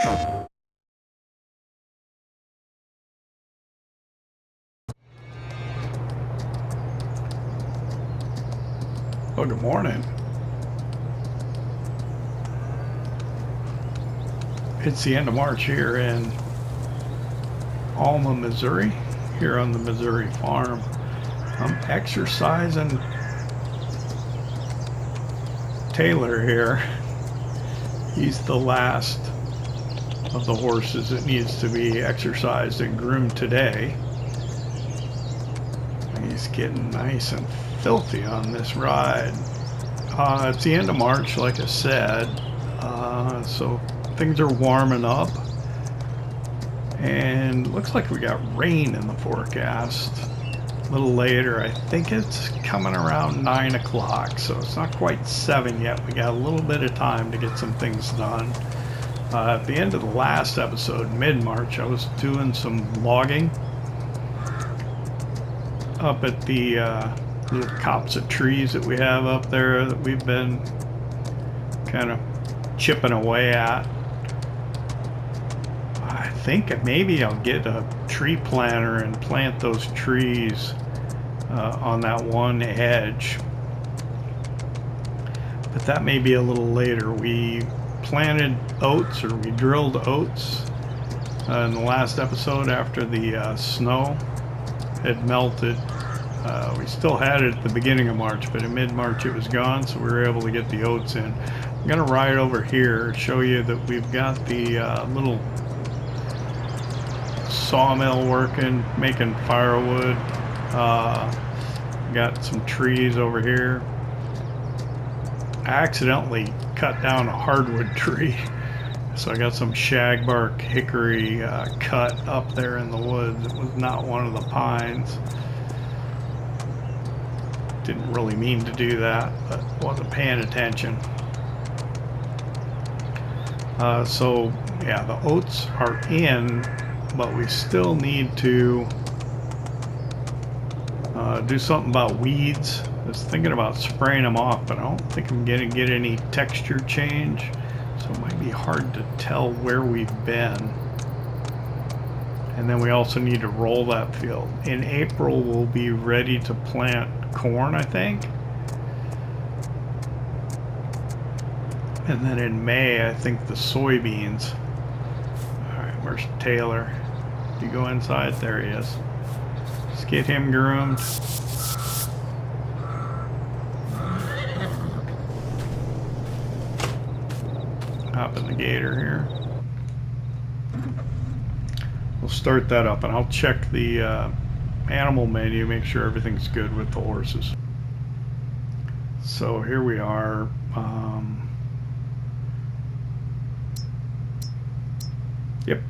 Oh, good morning. It's the end of March here in Alma, Missouri, here on the Missouri farm. I'm exercising Taylor here. He's the last of the horses that needs to be exercised and groomed today. He's getting nice and filthy on this ride. It's the end of March, like I said, so things are warming up, and looks like we got rain in the forecast a little later. I think it's coming around 9 o'clock, so it's not quite 7 yet. We got a little bit of time to get some things done. At the end of the last episode, mid-March, I was doing some logging up at the little copse of trees that we have up there that we've been kind of chipping away at. I think maybe I'll get a tree planter and plant those trees on that one edge, but that may be a little later. We planted oats, or we drilled oats in the last episode after the snow had melted. We still had it at the beginning of March, but in mid-March it was gone, so we were able to get the oats in. I'm going to ride over here, show you that we've got the little sawmill working, making firewood. Got some trees over here. I accidentally cut down a hardwood tree, so I got some shagbark hickory cut up there in the woods. It was not one of the pines. Didn't really mean to do that, but wasn't paying attention. So yeah, the oats are in, but we still need to do something about weeds. I was thinking about spraying them off, but I don't think I'm gonna get any texture change, so it might be hard to tell where we've been. And then we also need to roll that field. In April, we'll be ready to plant corn, I think. And then in May, I think the soybeans. All right, where's Taylor? You go inside, there he is. Let's get him groomed. Hop in the gator here. We'll start that up, and I'll check the animal menu, make sure everything's good with the horses. So here we are. Yep,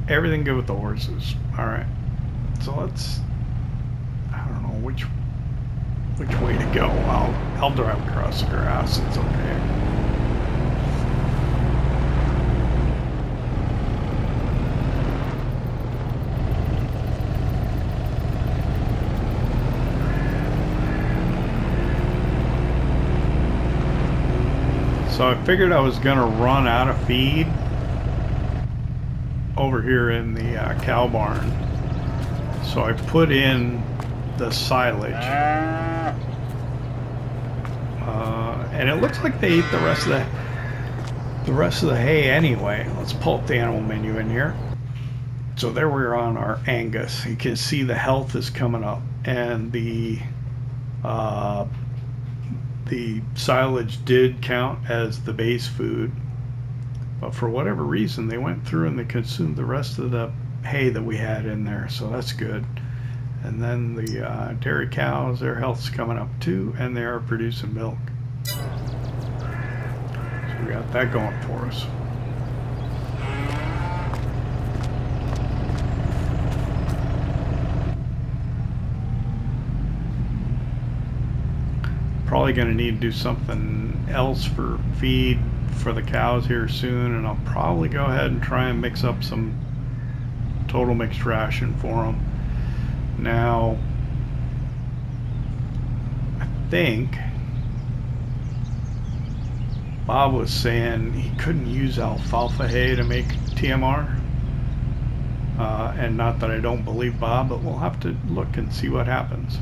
everything good with the horses. All right, so let's, I don't know which way to go. I'll drive across the grass, it's okay. So I figured I was gonna run out of feed over here in the cow barn, so I put in the silage, and it looks like they ate the rest of the hay anyway. Let's pull up the animal menu in here. So there we're on our Angus. You can see the health is coming up, and the silage did count as the base food, but for whatever reason they went through and they consumed the rest of the hay that we had in there, so that's good. And then the dairy cows, their health's coming up too, and they are producing milk, so we got that going for us. Probably going to need to do something else for feed for the cows here soon, and I'll probably go ahead and try and mix up some total mixed ration for them. Now, I think Bob was saying he couldn't use alfalfa hay to make TMR. And not that I don't believe Bob, but we'll have to look and see what happens.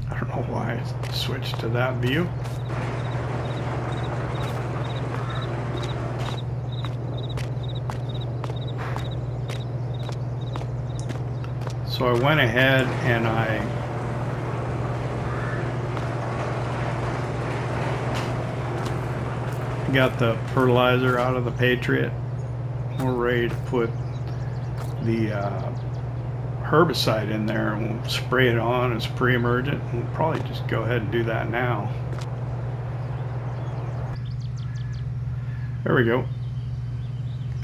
I don't know why I switched to that view. So I went ahead and I got the fertilizer out of the Patriot. We're ready to put the herbicide in there and we'll spray it on as pre-emergent. We'll probably just go ahead and do that now. There we go.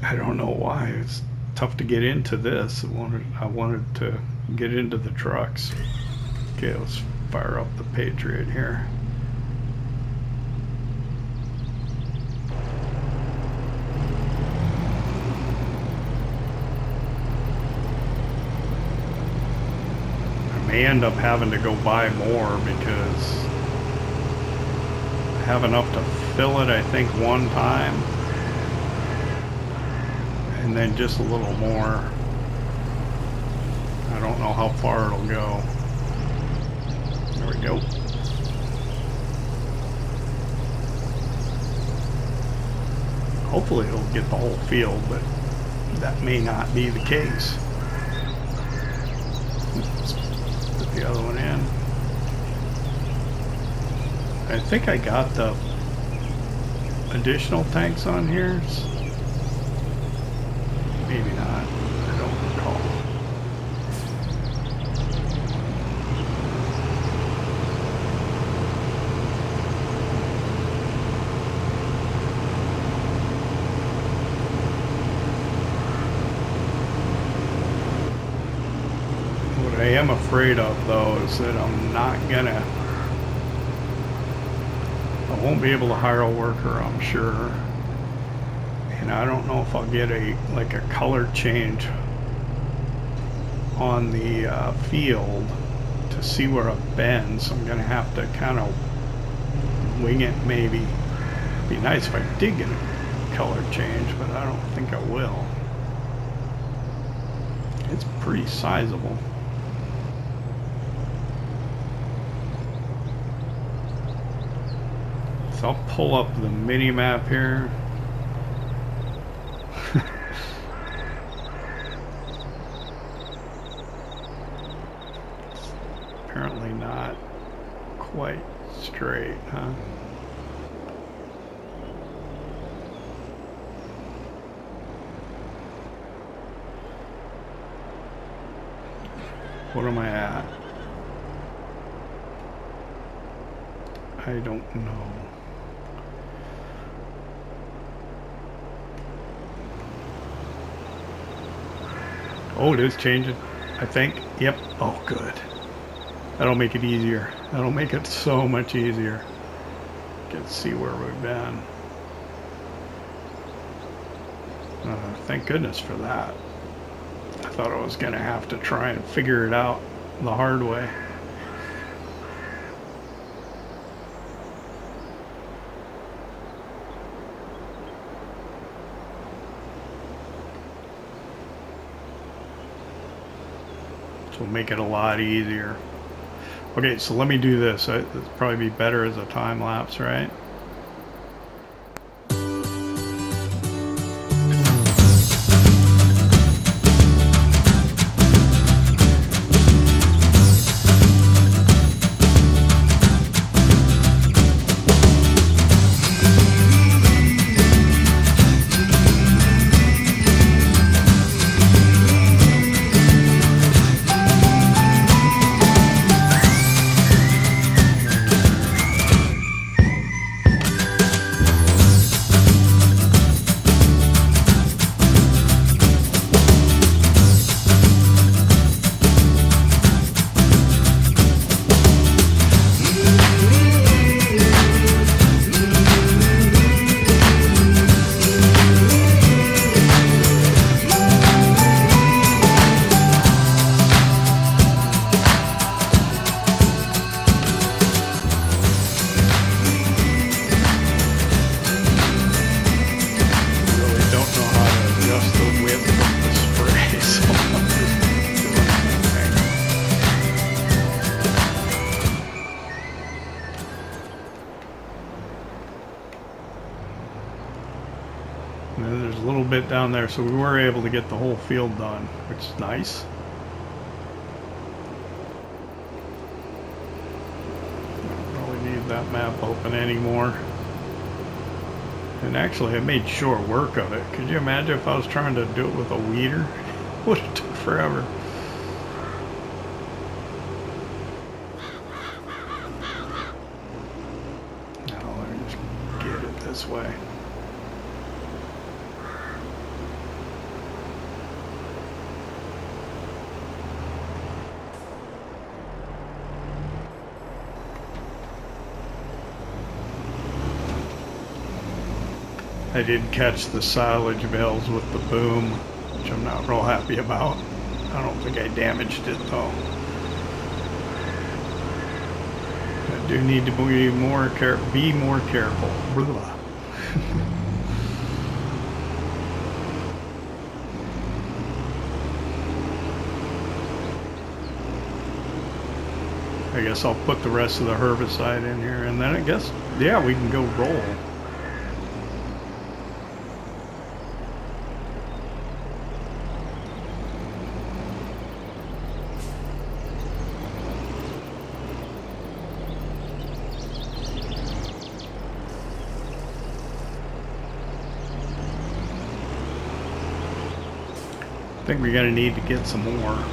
I don't know why it's tough to get into this. I wanted to get into the trucks. Okay, let's fire up the Patriot here. May end up having to go buy more because I have enough to fill it, I think, one time, and then just a little more. I don't know how far it'll go. There we go. Hopefully it'll get the whole field, but that may not be the case. The other one in. I think I got the additional tanks on here. Maybe not. I don't recall. What I am afraid of, though, is that I won't be able to hire a worker, I'm sure. And I don't know if I'll get a color change on the field to see where it bends. I'm gonna have to kind of wing it, maybe. It'd be nice if I did get a color change, but I don't think I will. It's pretty sizable. So I'll pull up the mini map here. Apparently not quite straight, huh? What am I at? I don't know. Oh, it is changing, I think. Yep. Oh, good. That'll make it easier. That'll make it so much easier. Get to see where we've been. Thank goodness for that. I thought I was going to have to try and figure it out the hard way. Will make it a lot easier. Okay, so let me do this. It'd probably be better as a time lapse, right? a little bit down there, so we were able to get the whole field done, which is nice. Don't really need that map open anymore. And actually, I made short work of it. Could you imagine if I was trying to do it with a weeder? It would have took forever. Now, let me just get it this way. I did catch the silage bales with the boom, which I'm not real happy about. I don't think I damaged it though. I do need to be more careful. Blah. I guess I'll put the rest of the herbicide in here, and then I guess, yeah, we can go roll. I think we're going to need to get some more.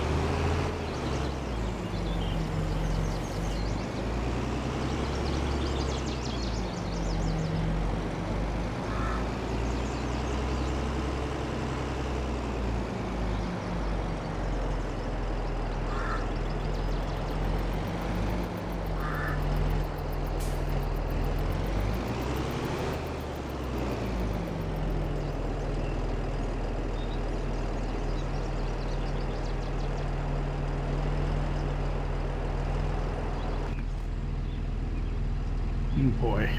Boy.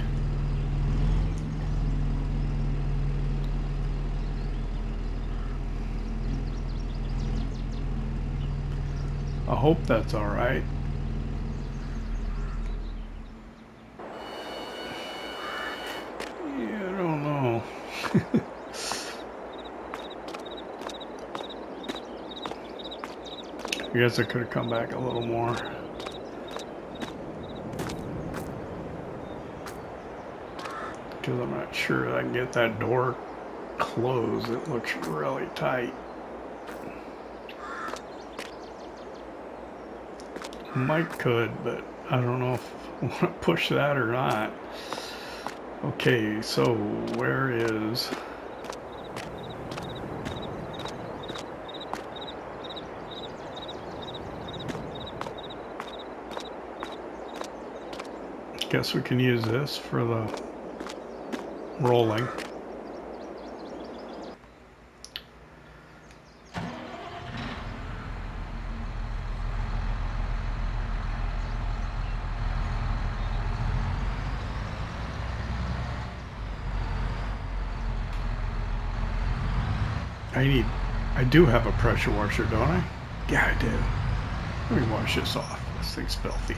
I hope that's all right. Yeah, I don't know. I guess I could have come back a little more. Because I'm not sure I can get that door closed. It looks really tight. Might could, but I don't know if I want to push that or not. Okay, so where is... Guess we can use this for the rolling. I do have a pressure washer, don't I? Yeah, I do. Let me wash this off. This thing's filthy.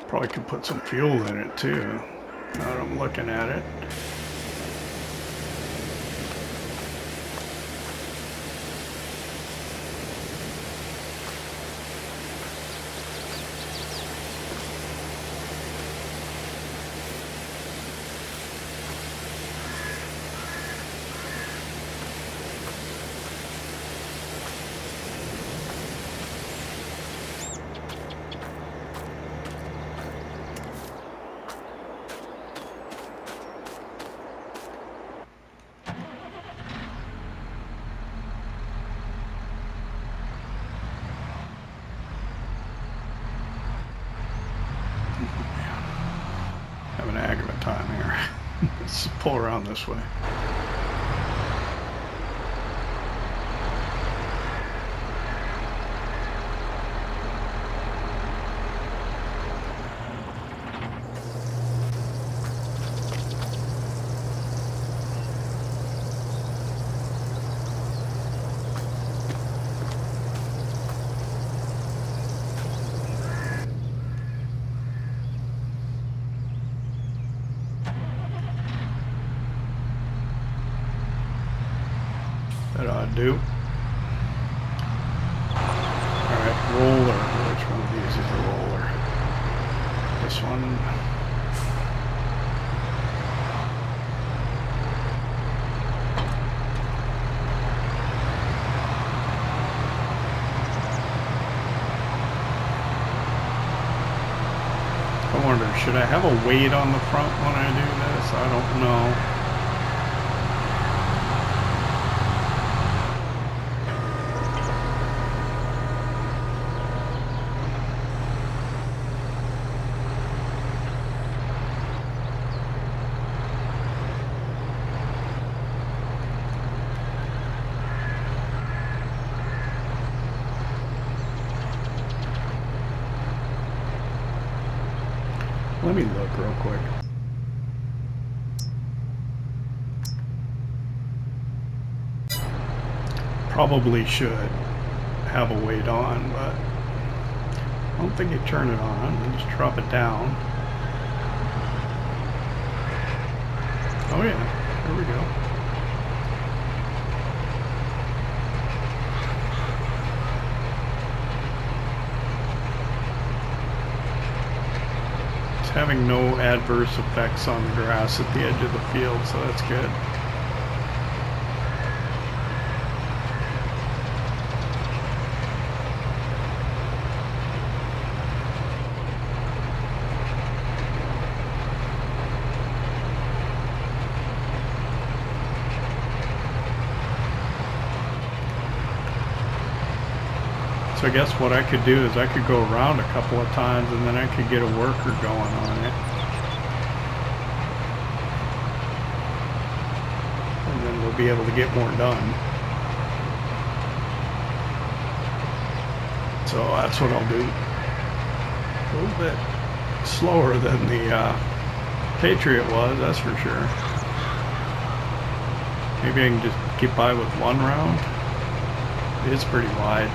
Probably could put some fuel in it too, now that I'm looking at it. Having an aggravating time here. Let's pull around this way. should do. Alright, roller. Which one of these is a roller? This one. I wonder, should I have a weight on the front when I do this? I don't know. Let me look real quick. Probably should have a weight on, but I don't think you turn it on. You just drop it down. Oh yeah, there we go. Having no adverse effects on the grass at the edge of the field, so that's good. So I guess what I could do is I could go around a couple of times and then I could get a worker going on it. And then we'll be able to get more done. So that's what I'll do. A little bit slower than the Patriot was, that's for sure. Maybe I can just get by with one round. It is pretty wide.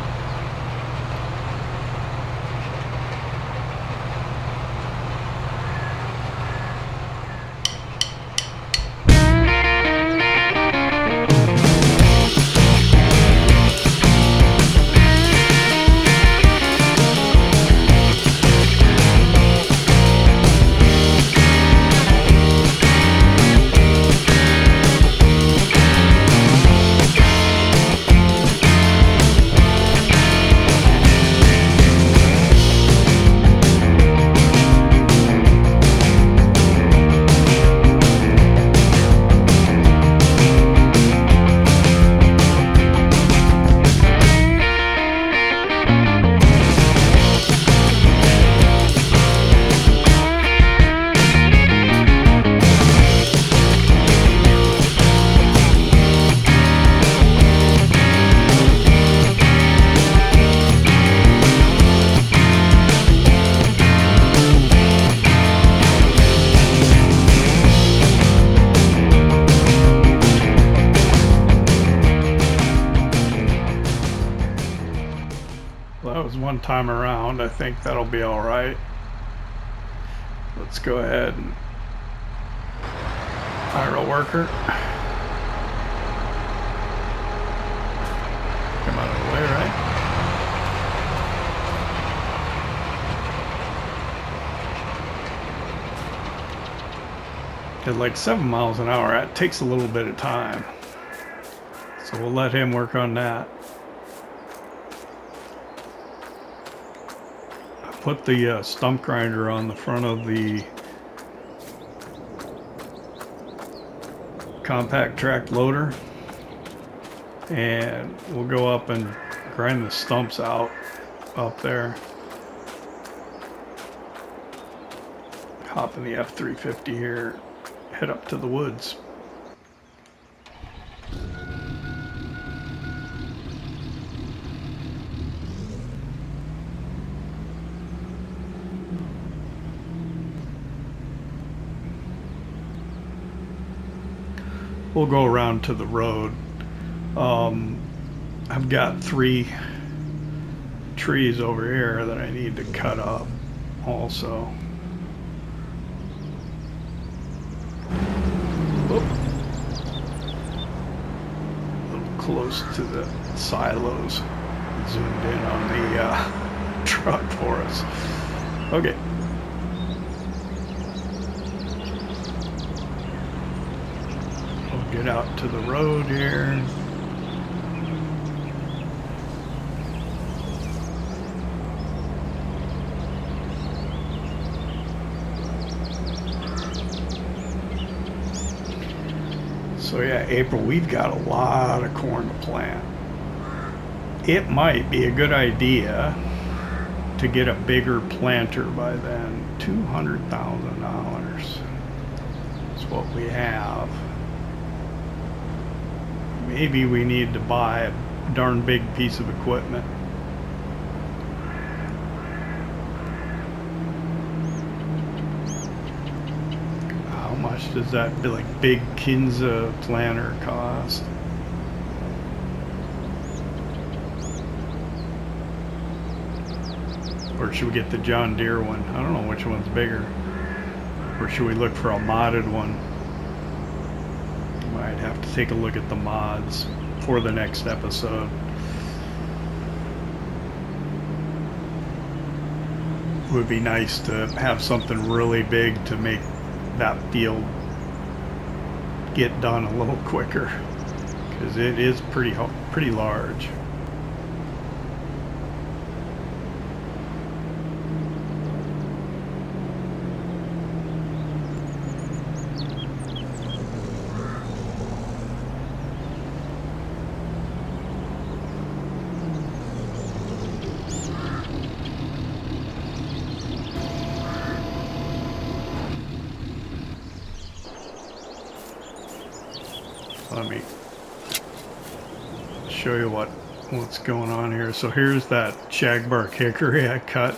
One time around. I think that'll be all right. Let's go ahead and hire a worker. Come out of the way, right? At like 7 miles an hour, that takes a little bit of time. So we'll let him work on that. Put the stump grinder on the front of the compact track loader, and we'll go up and grind the stumps out up there. Hop in the F350 here, head up to the woods. We'll go around to the road. I've got 3 trees over here that I need to cut up also. A little close to the silos. Zoomed in on the truck for us. Okay. We'll get out to the road here. So yeah, April, we've got a lot of corn to plant. It might be a good idea to get a bigger planter by then. $200,000 is what we have. Maybe we need to buy a darn big piece of equipment. How much does that like big Kinza planter cost? Or should we get the John Deere one? I don't know which one's bigger. Or should we look for a modded one? Might have to take a look at the mods for the next episode. It would be nice to have something really big to make that field get done a little quicker, because it is pretty large. Let me show you what's going on here. So here's that shagbark hickory I cut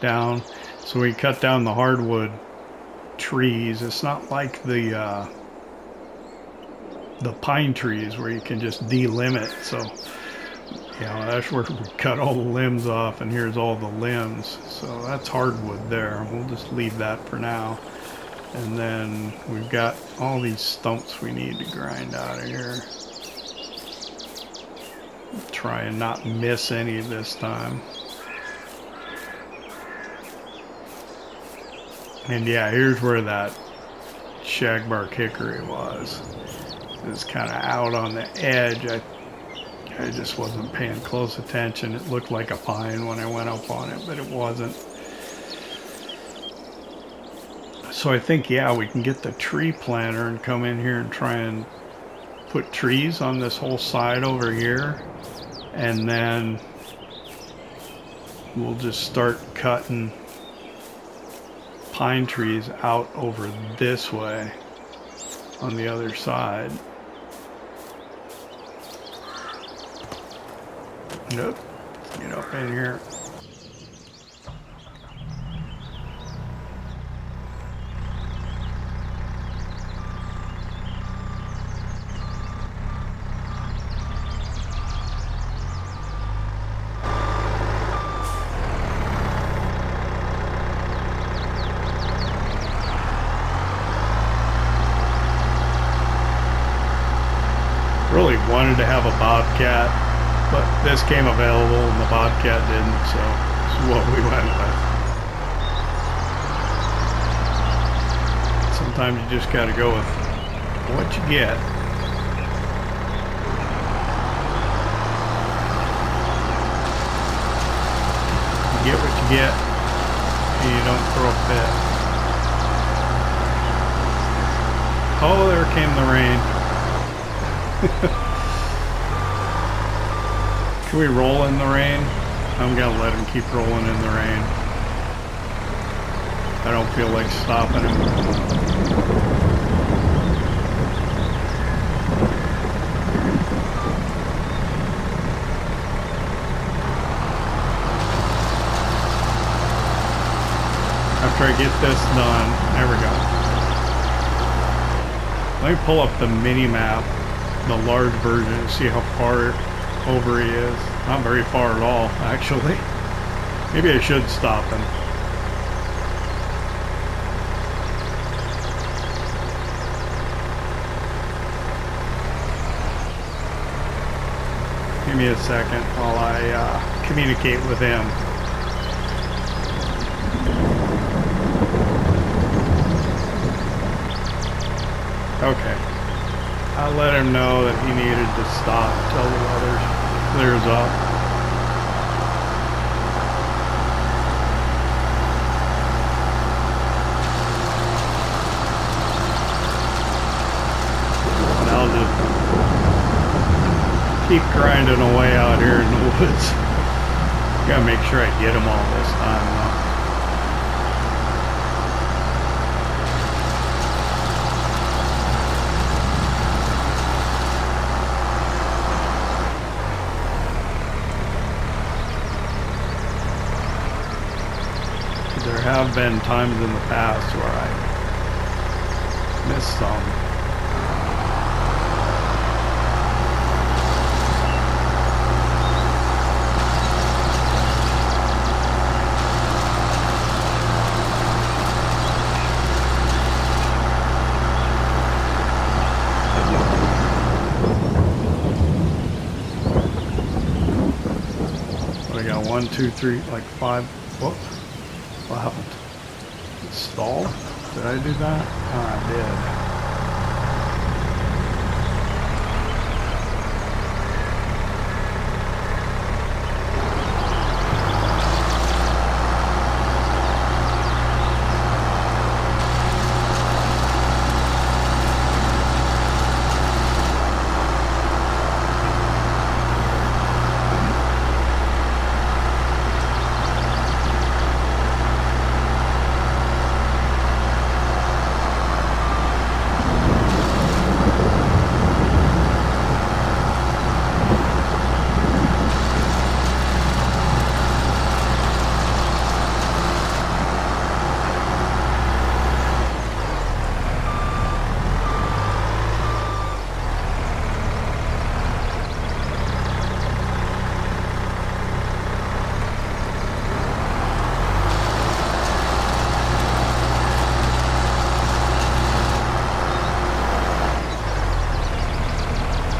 down. So we cut down the hardwood trees. It's not like the pine trees where you can just delimit. So you know, that's where we cut all the limbs off, and here's all the limbs. So that's hardwood there. We'll just leave that for now. And then we've got all these stumps we need to grind out of here. Try and not miss any this time. And yeah, here's where that shagbark hickory was. It's kind of out on the edge. I just wasn't paying close attention. It looked like a pine when I went up on it, but it wasn't. So I think, yeah, we can get the tree planter and come in here and try and put trees on this whole side over here. And then we'll just start cutting pine trees out over this way on the other side. Nope. Let's get up in here. Really wanted to have a bobcat, but this came available and the bobcat didn't, so this is what we went with. Sometimes you just gotta go with what you get. You get what you get, and you don't throw a fit. Oh, there came the rain. Can we roll in the rain? I'm gonna let him keep rolling in the rain. I don't feel like stopping him. After I get this done, there we go. Let me pull up the mini map, the large version, and see how far over he is. Not very far at all, actually. Maybe I should stop him. Give me a second while I communicate with him. Okay. I let him know that he needed to stop till the weather clears up. And I'll just keep grinding away out here in the woods. Gotta make sure I get them all this time though. There have been times in the past where I missed some. What, I got 1, 2, 3, like 5. Whoop. What happened? It stalled? Did I do that? Oh, I did.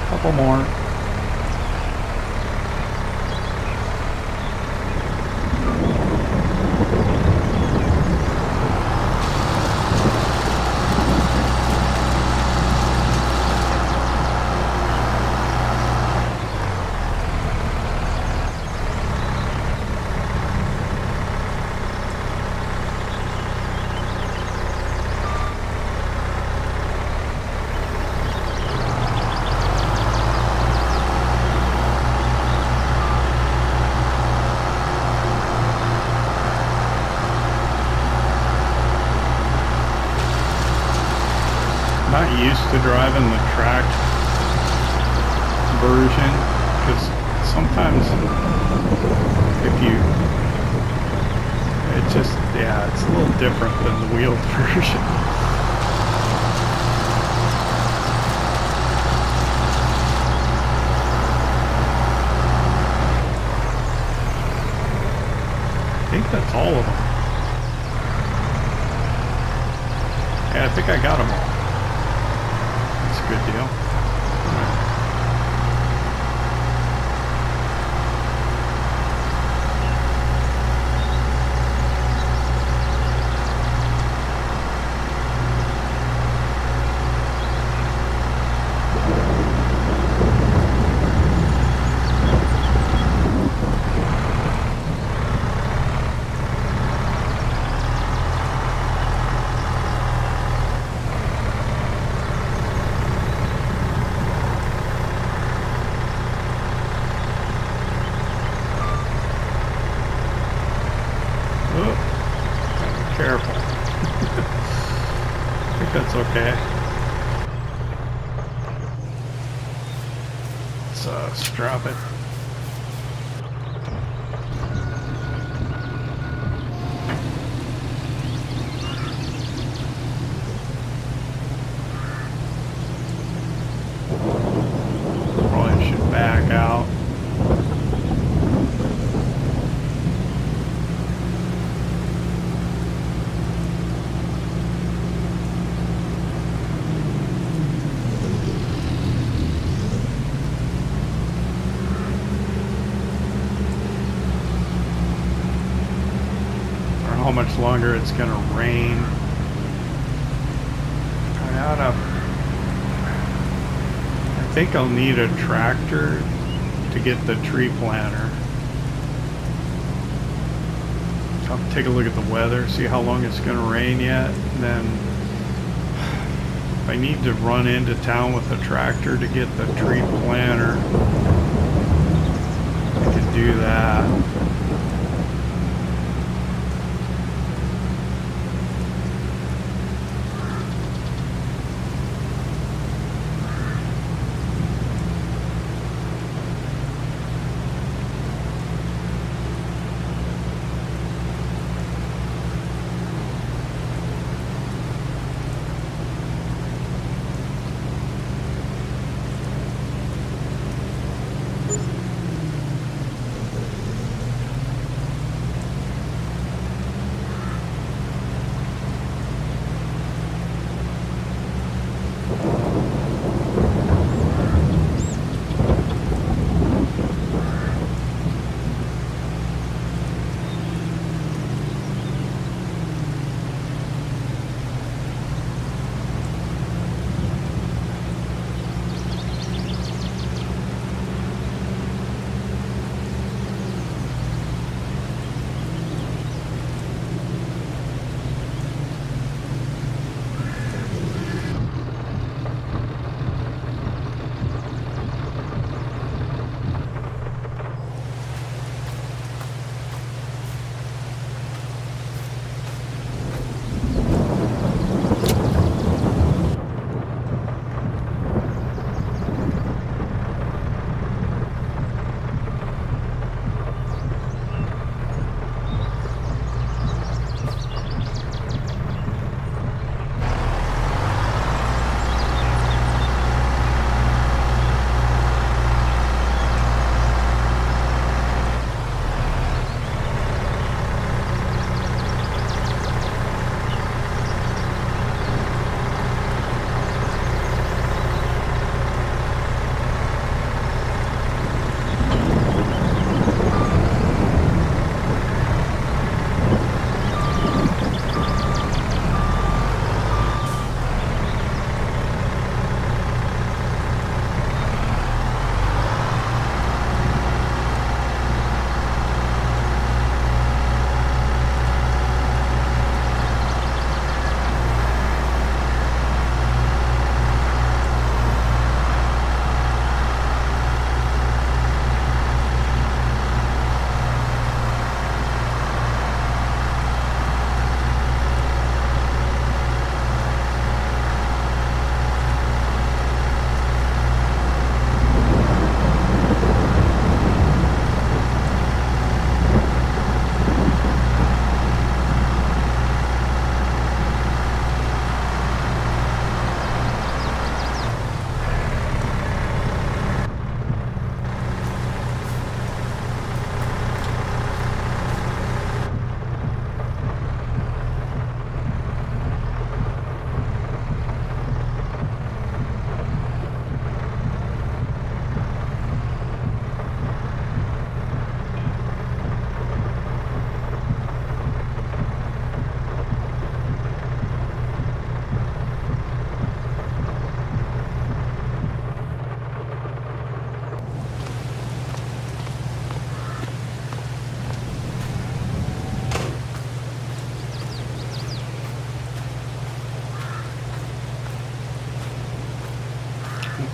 Couple more. Not used to driving the tracked version because sometimes if you it just yeah it's a little different than the wheeled version. I think that's all of them. Yeah, I think I got them all. Good deal. All right. Careful. I think that's okay. Let's strap it. Probably should back out. how much longer it's going to rain. I think I'll need a tractor to get the tree planter. So I'll take a look at the weather, see how long it's going to rain yet, and then if I need to run into town with a tractor to get the tree planter, I can do that.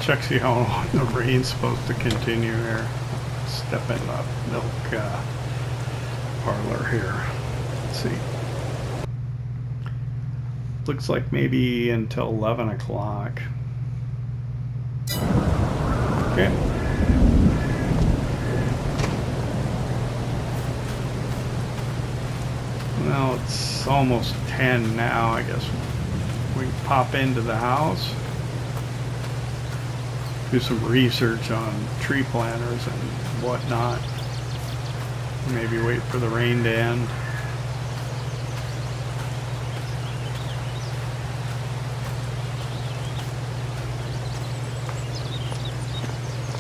Check, see how long the rain's supposed to continue here. Step in the milk parlor here. Let's see. Looks like maybe until 11 o'clock. Okay. Well, it's almost 10 now. I guess we can pop into the house, do some research on tree planters and whatnot. Maybe wait for the rain to end.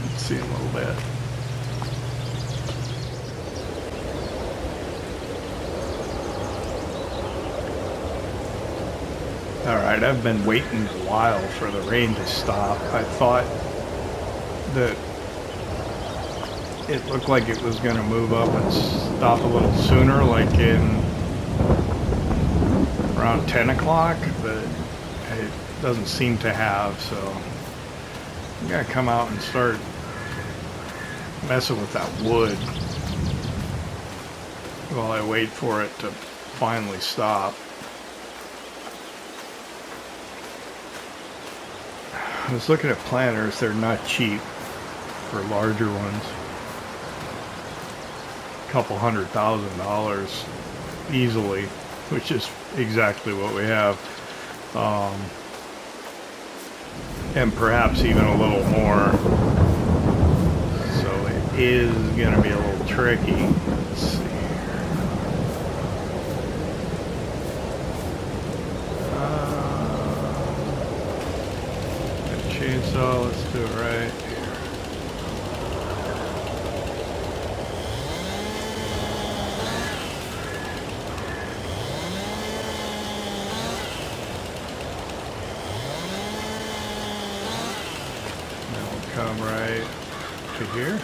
Let's see a little bit. Alright, I've been waiting a while for the rain to stop. I thought that it looked like it was going to move up and stop a little sooner, like in around 10 o'clock, but it doesn't seem to have, so I'm going to come out and start messing with that wood while I wait for it to finally stop. I was looking at planters. They're not cheap for larger ones. A couple $100,000 easily, which is exactly what we have. And perhaps even a little more. So it is going to be a little tricky. Let's see here. Chainsaw, let's do it right here. Now we'll come right to here.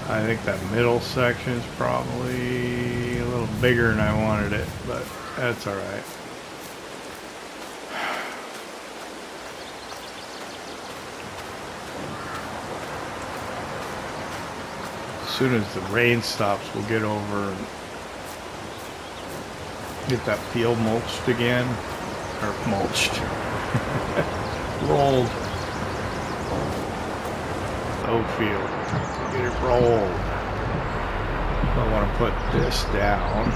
I think that middle section is probably a little bigger than I wanted it, but that's all right. As soon as the rain stops, we'll get over and get that field mulched again, or mulched, rolled. Oat field. Get it rolled. I want to put this down.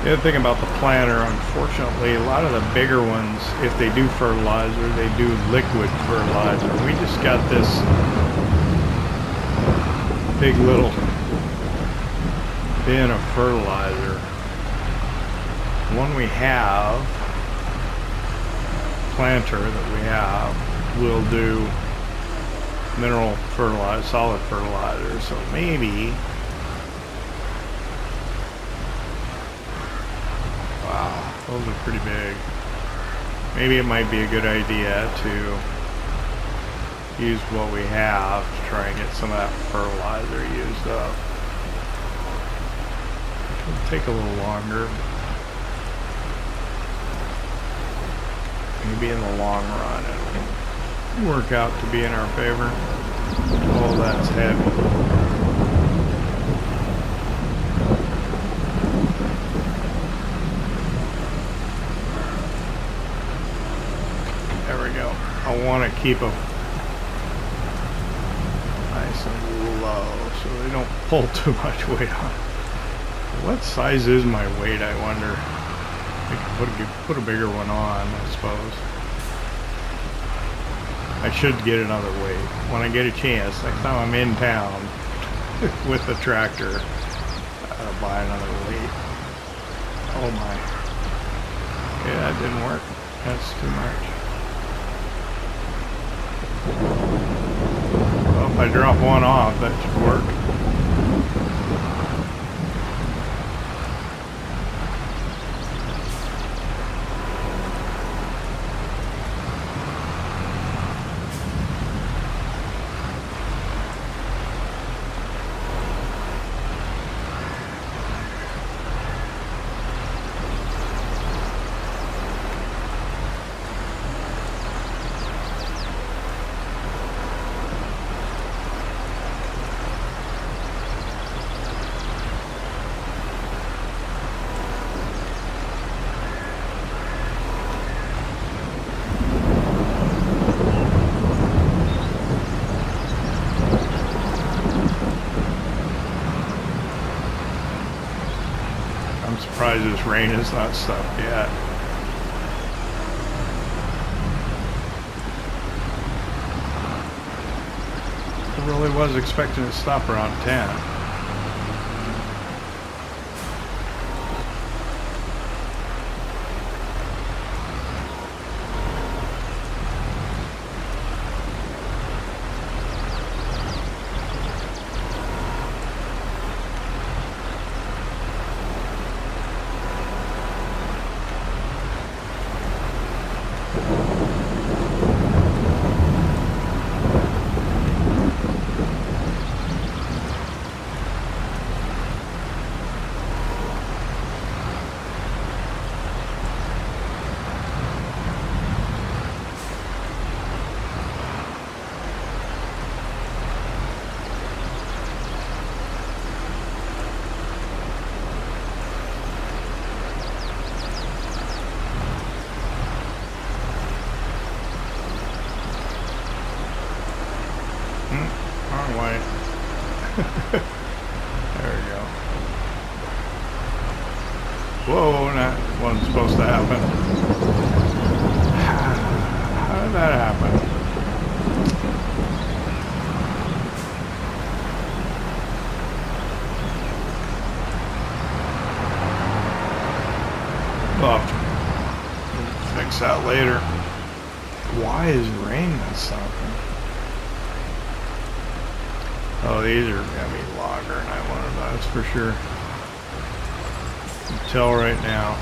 The other thing about the planter, unfortunately, a lot of the bigger ones, if they do fertilizer, they do liquid fertilizer. We just got this big little bin of fertilizer. The one we have, planter that we have, will do mineral fertilizer, solid fertilizer. So maybe, wow, those are pretty big. Maybe it might be a good idea to use what we have to try and get some of that fertilizer used up. It'll take a little longer. Maybe in the long run it'll work out to be in our favor. Oh, that's heavy. There we go. I want to keep them nice and low so they don't pull too much weight on. What size is my weight, I wonder? I could put a bigger one on, I suppose. I should get another weight when I get a chance. Next time I'm in town with the tractor, I'll buy another weight. Oh my. Yeah, that didn't work. That's too much. Well, if I drop one off, that should work. surprised this rain has not stopped yet. I really was expecting to stop around 10. Wrong way. There we go. Whoa, that wasn't supposed to happen. How did that happen? We'll have to fix that later. Why is rain not stopping? Oh, these are gonna be longer than I wanted, that's for sure. You can tell right now.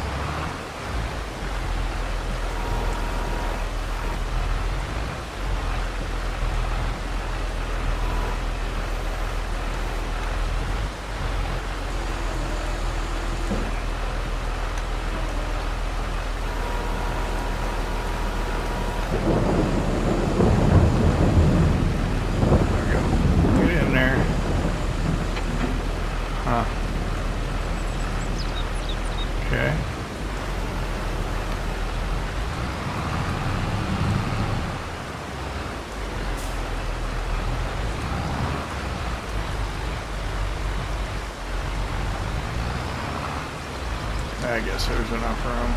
I guess there's enough room.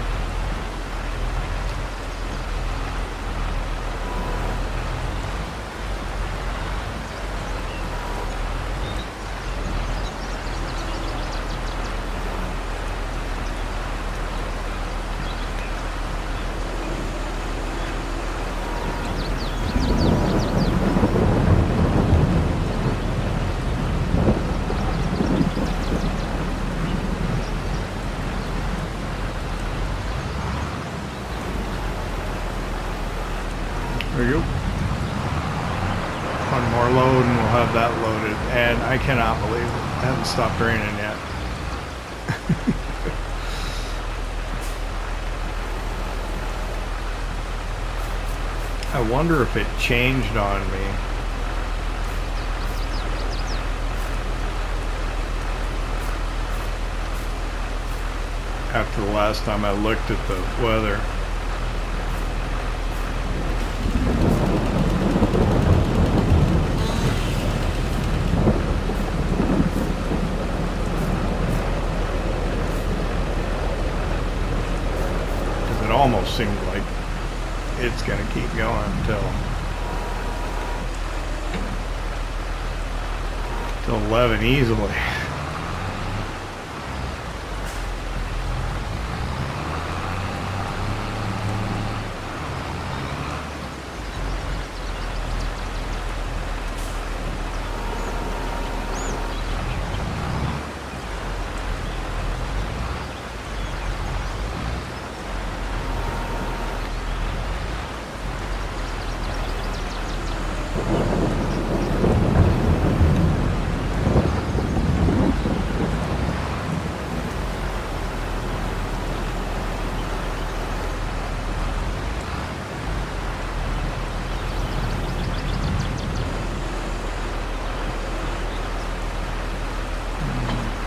There you go. One more load and we'll have that loaded. And I cannot believe it. It hasn't stopped raining yet. I wonder if it changed on me. After the last time I looked at the weather. Almost seems like it's gonna keep going till 11 easily.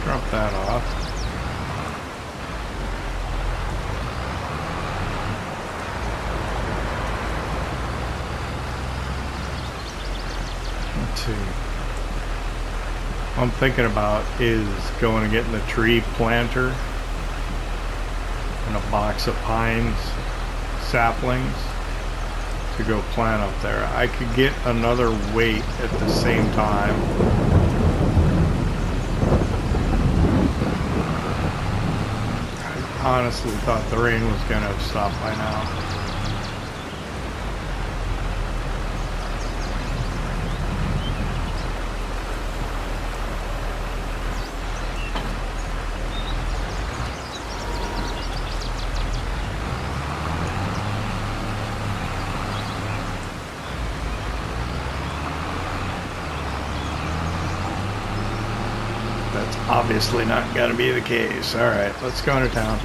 Drop that off. Let's see. What I'm thinking about is going and getting the tree planter a box of pines saplings to go plant up there. I could get another weight at the same time. I honestly thought the rain was going to have stopped by now. Obviously not going to be the case. All right, let's go into town.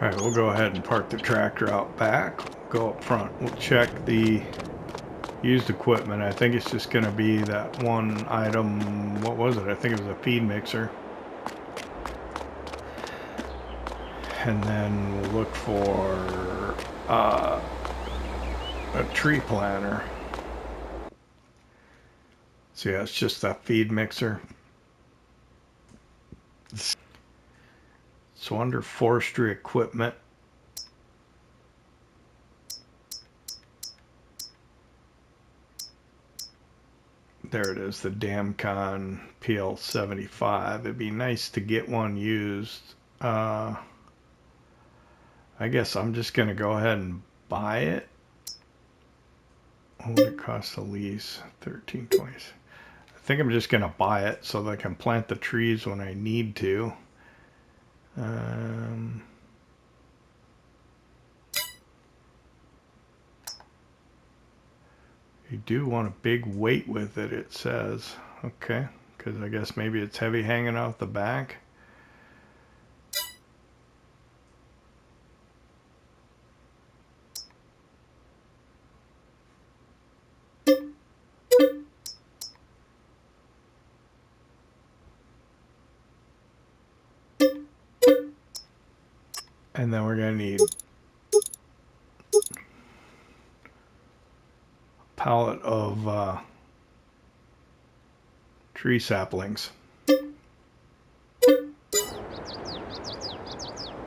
Alright, we'll go ahead and park the tractor out back. Go up front. We'll check the used equipment. I think it's just going to be that one item. What was it? I think it was a feed mixer. And then we'll look for a tree planter. So yeah, it's just that feed mixer. So under forestry equipment, there it is, the Damcon PL75. It'd be nice to get one used. I guess I'm just going to go ahead and buy it. What would it cost to lease? $13.20. I think I'm just going to buy it so that I can plant the trees when I need to. You do want a big weight with it, it says. Okay, because I guess maybe it's heavy hanging out the back. And then we're going to need a pallet of tree saplings.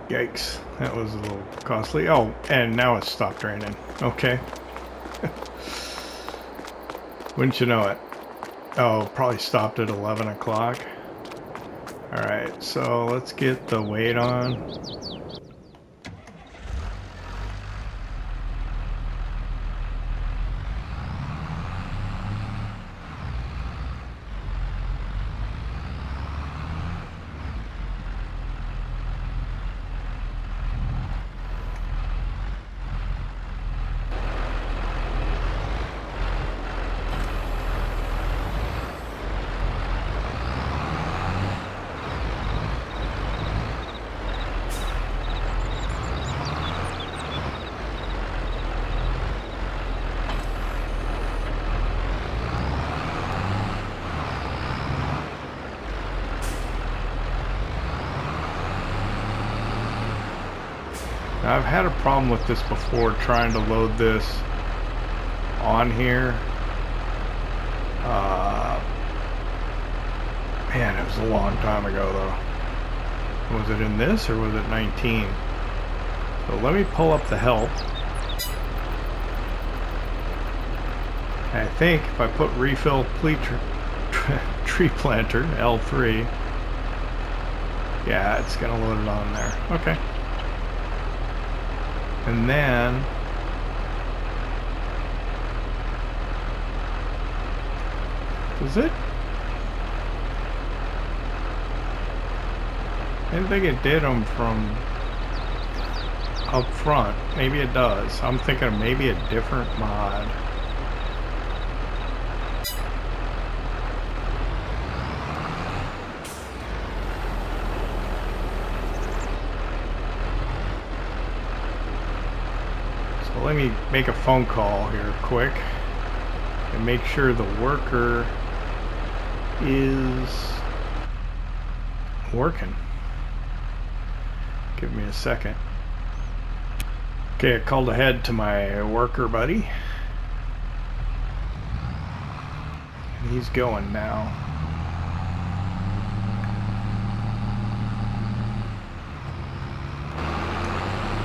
Yikes, that was a little costly. Oh, and now it's stopped raining. Okay. Wouldn't you know it? Oh, probably stopped at 11 o'clock. Alright, so let's get the weight on. Now, I've had a problem with this before, trying to load this on here. Man, it was a long time ago though. Was it in this or was it 19? So let me pull up the help. I think if I put refill tree planter, L3, yeah, it's gonna load it on there. Okay. And then does it? I didn't think it did them from up front. Maybe it does. I'm thinking of maybe a different mod. So let me make a phone call here quick and make sure the worker is working. Give me a second. Okay, I called ahead to my worker buddy. And he's going now.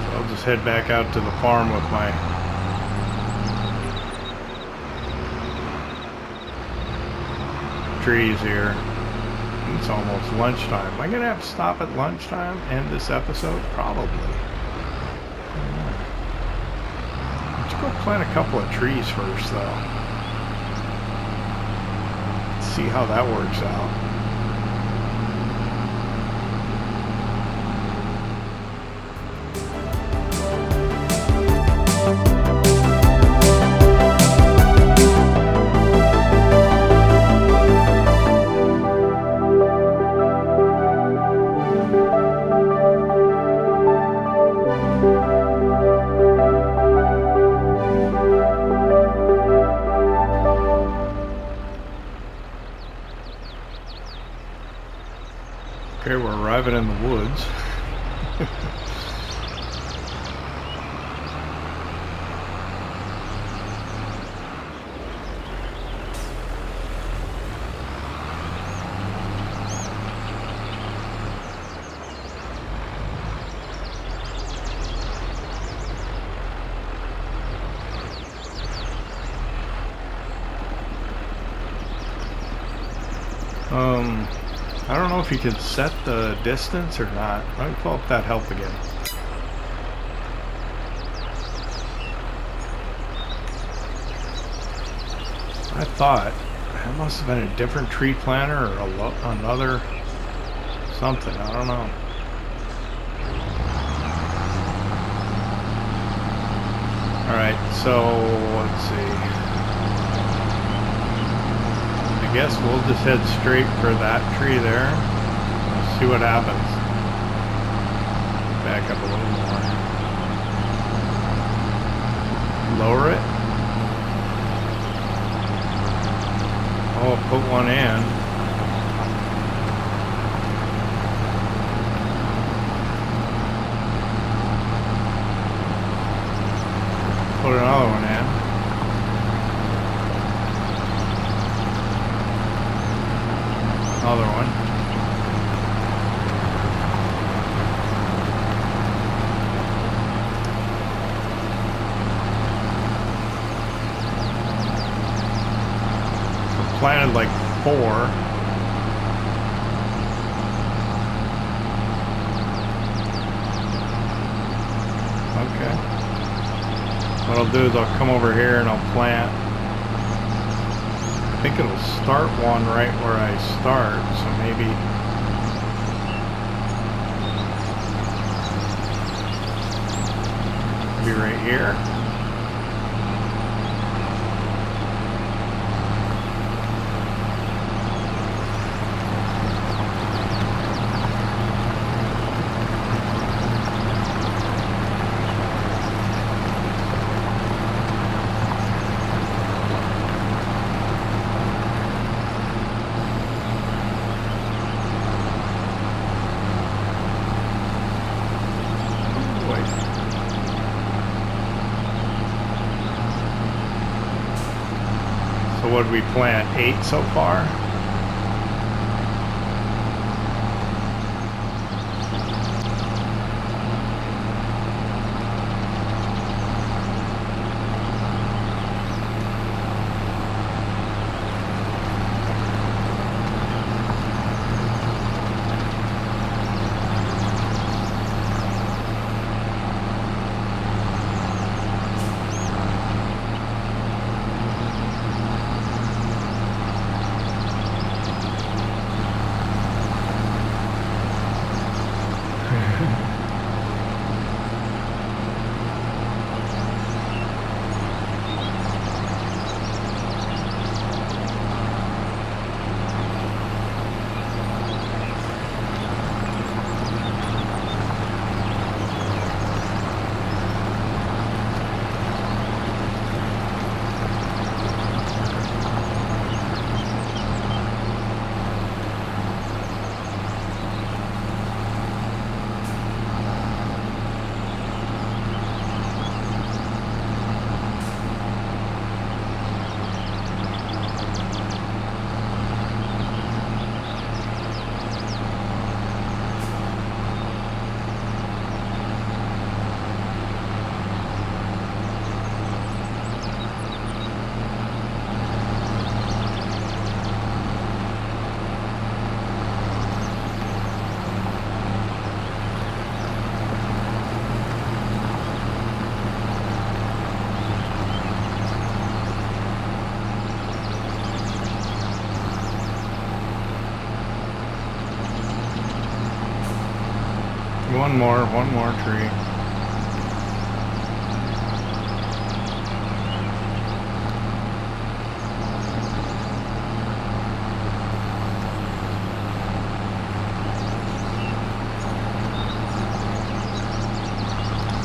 So I'll just head back out to the farm with my trees here. It's almost lunchtime. Am I gonna have to stop at lunchtime and this episode? Probably. Let's go plant a couple of trees first, though. Let's see how that works out. Okay, we're arriving in the woods. I don't know if you can set the distance or not. Let me pull up that help again. I thought that must have been a different tree planter or another something. I don't know. Alright, so let's see. I guess we'll just head straight for that tree there. Let's see what happens. Back up a little more. Lower it. Oh, put one in. Put another one in. Another one. So planted like 4. Okay. What I'll do is I'll come over here and I'll plant. I think it'll start one right where I start, so maybe right here. What did we plant? 8 so far? one more tree.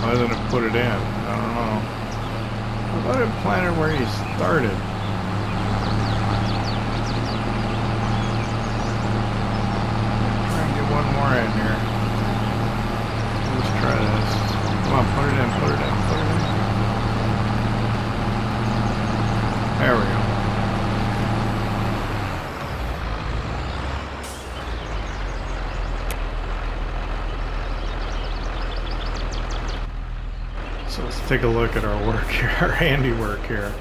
Why didn't it put it in? I don't know. I thought it planted where he started. Try and get one more in here. Let's try this. Come on, put it in, put it in, put it in. There we go. So let's take a look at our work here, our handiwork here.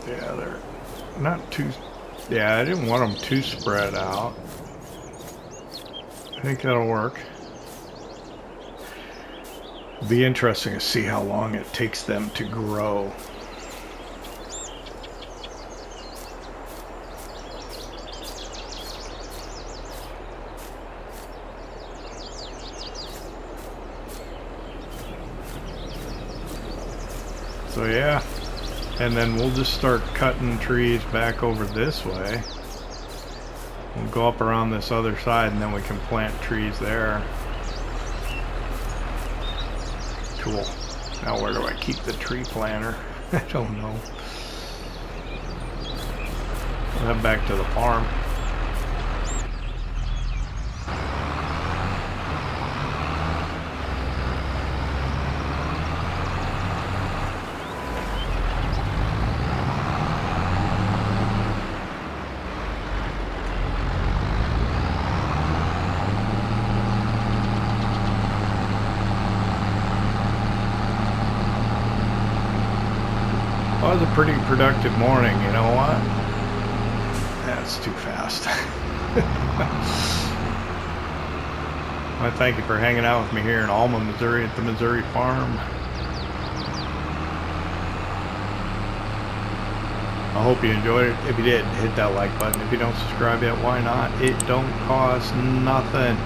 Yeah, they're not too, yeah, I didn't want them too spread out. I think that'll work. It'll be interesting to see how long it takes them to grow. So yeah, and then we'll just start cutting trees back over this way. We'll go up around this other side and then we can plant trees there. Cool. Now where do I keep the tree planter? I don't know. We'll head back to the farm. Well, it was a pretty productive morning, you know what? That's too fast. I thank you for hanging out with me here in Alma, Missouri at the Missouri farm. I hope you enjoyed it. If you did, hit that like button. If you don't subscribe yet, why not? It don't cost nothing.